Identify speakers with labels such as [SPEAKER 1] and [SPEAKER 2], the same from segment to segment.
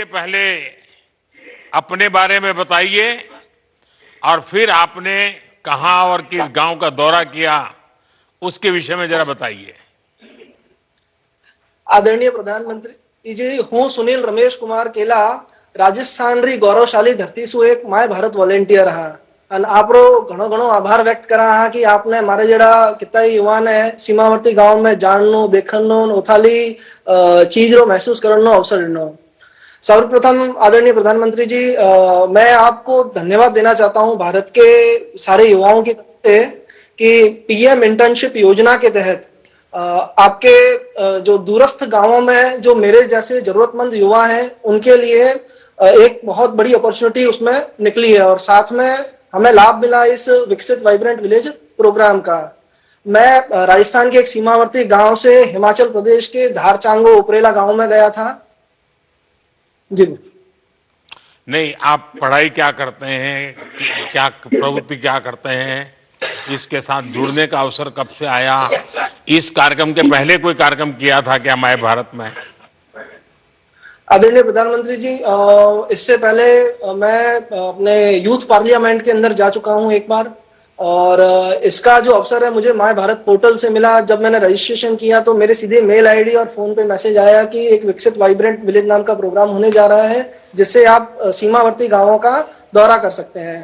[SPEAKER 1] पहले अपने बारे में बताइए और फिर आपने कहां और किस गांव का दौरा किया उसके विषय में जरा बताइए।
[SPEAKER 2] आदरणीय प्रधानमंत्री जी, हूँ सुनील रमेश कुमार केला राजस्थान री गौरवशाली धरती सु एक माय भारत वॉलेंटियर हाँ। અને આપણો ઘણો ઘણો આભાર વ્યક્ત કરા હા कि आपने मारे जड़ा कितना युवा ने सीमावर्ती गांव में जाननो देखनो ओथाली चीज रो महसूस करनो अवसर दिनो। सर्वप्रथम आदरणीय प्रधानमंत्री जी, मैं आपको धन्यवाद देना चाहता हूं भारत के सारे युवाओं की तरफ से कि पीएम इंटर्नशिप योजना के तहत आपके जो दूरस्थ गांवों में जो मेरे जैसे जरूरतमंद युवा हैं उनके लिए एक बहुत बड़ी अपॉर्चुनिटी उसमें निकली है और साथ में हमें लाभ मिला इस विकसित वाइब्रेंट विलेज प्रोग्राम का। मैं राजस्थान के एक सीमावर्ती गांव से हिमाचल प्रदेश के धारचांगो उपरेला गांव में गया था। जी
[SPEAKER 1] नहीं, आप पढ़ाई क्या करते हैं, क्या प्रवृत्ति क्या करते हैं, इसके साथ जुड़ने का अवसर कब से आया? इस कार्यक्रम के पहले कोई कार्यक्रम किया था क्या माय भारत में?
[SPEAKER 2] आदरणीय प्रधानमंत्री जी, इससे पहले मैं अपने यूथ पार्लियामेंट के अंदर जा चुका हूं एक बार और इसका जो अवसर है मुझे माय भारत पोर्टल से मिला। जब मैंने रजिस्ट्रेशन किया तो मेरे सीधे मेल आईडी और फोन पे मैसेज आया कि एक विकसित वाइब्रेंट विलेज नाम का प्रोग्राम होने जा रहा है जिससे आप सीमावर्ती गांवों का दौरा कर सकते हैं।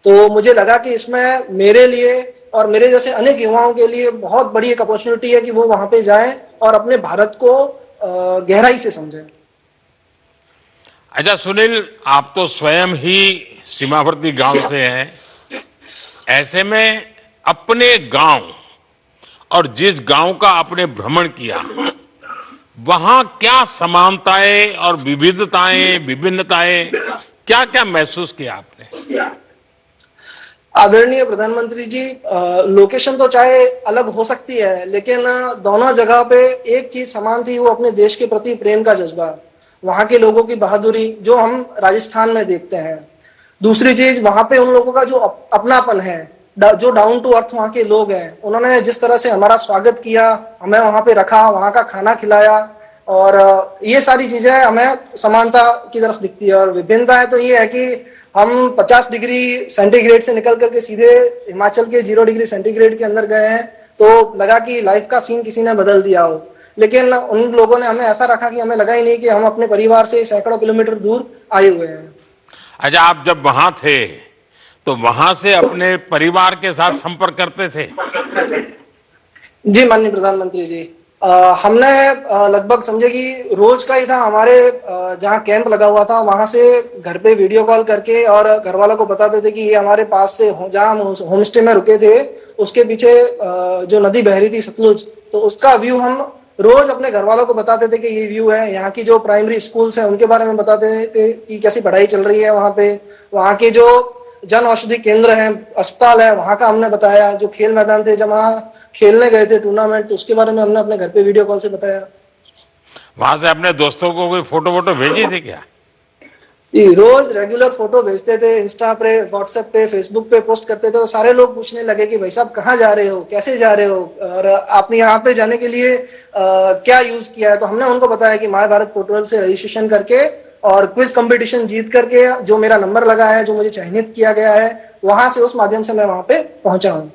[SPEAKER 2] तो मुझे लगा कि इसमें मेरे लिए और मेरे जैसे अनेक युवाओं के लिए बहुत बड़ी एक अपॉर्चुनिटी है कि वो वहां पे जाएं और अपने भारत को गहराई से समझें।
[SPEAKER 1] अच्छा सुनील, आप तो स्वयं ही सीमावर्ती गांव से हैं। ऐसे में अपने गांव और जिस गांव का आपने भ्रमण किया वहां क्या समानताएं और विविधताएं, विभिन्नताएं, क्या क्या महसूस किया आपने?
[SPEAKER 2] आदरणीय प्रधानमंत्री जी, लोकेशन तो चाहे अलग हो सकती है लेकिन दोनों जगह पे एक चीज समान थी, वो अपने देश के प्रति प्रेम का जज्बा, वहां के लोगों की बहादुरी जो हम राजस्थान में देखते हैं। दूसरी चीज, वहां पे उन लोगों का जो अपनापन है, जो डाउन टू अर्थ वहां के लोग हैं, उन्होंने जिस तरह से हमारा स्वागत किया, हमें वहां पे रखा, वहां का खाना खिलाया और ये सारी चीजें हमें समानता की तरफ दिखती है। और विभिन्नता है तो ये है कि हम 50 डिग्री सेंटीग्रेड से निकल करके सीधे हिमाचल के 0 डिग्री सेंटीग्रेड के अंदर गए हैं तो लगा कि लाइफ का सीन किसी ने बदल दिया हो, लेकिन उन लोगों ने हमें ऐसा रखा कि हमें लगा ही नहीं कि हम अपने परिवार से सैकड़ों किलोमीटर दूर आए हुए हैं। अच्छा,
[SPEAKER 1] आप जब वहां थे तो वहां से अपने परिवार के साथ संपर्क करते थे?
[SPEAKER 2] जी माननीय प्रधानमंत्री जी, हमने लगभग समझे कि रोज का ही था। हमारे जहाँ कैंप लगा हुआ था वहां से घर पे वीडियो कॉल करके और घर वालों को बताते थे कि ये हमारे पास से जहाँ हम होम स्टे में रुके थे उसके पीछे जो नदी बह रही थी सतलुज, तो उसका व्यू हम रोज अपने घर वालों को बताते थे कि ये व्यू है। यहाँ की जो प्राइमरी स्कूल्स हैं उनके बारे में बताते थे कि कैसी पढ़ाई चल रही है वहाँ पे। वहाँ के जो जन औषधि केंद्र है, अस्पताल है, वहां का हमने बताया। जो खेल मैदान थे, जब वहाँ खेलने गए थे टूर्नामेंट, तो उसके बारे में हमने अपने घर पे वीडियो कॉल से बताया।
[SPEAKER 1] वहां से अपने दोस्तों को कोई फोटो वोटो भेजी थी क्या?
[SPEAKER 2] रोज रेगुलर फोटो भेजते थे, इंस्टा पे, व्हाट्सएप पे, फेसबुक पे पोस्ट करते थे तो सारे लोग पूछने लगे कि भाई साहब कहाँ जा रहे हो, कैसे जा रहे हो और आपने यहाँ पे जाने के लिए क्या यूज किया है। तो हमने उनको बताया कि माय भारत पोर्टल से रजिस्ट्रेशन करके और क्विज कंपटीशन जीत करके जो मेरा नंबर लगा है, जो मुझे चयनित किया गया है, वहां से उस माध्यम से मैं वहां पे पहुंचा हूं।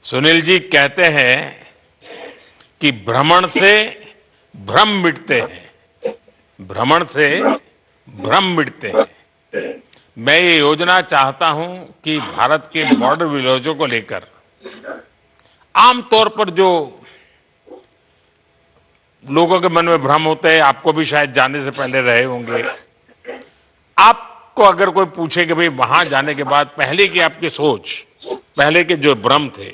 [SPEAKER 1] सुनील जी कहते हैं कि भ्रमण से भ्रम मिटते हैं, भ्रमण से भ्रम मिटते हैं। मैं ये योजना चाहता हूं कि भारत के बॉर्डर विलेजों को लेकर आमतौर पर जो लोगों के मन में भ्रम होते हैं, आपको भी शायद जाने से पहले रहे होंगे, आपको अगर कोई पूछे कि भाई वहां जाने के बाद पहले की आपकी सोच, पहले के जो भ्रम थे,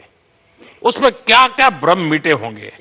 [SPEAKER 1] उसमें क्या क्या भ्रम मिटे होंगे?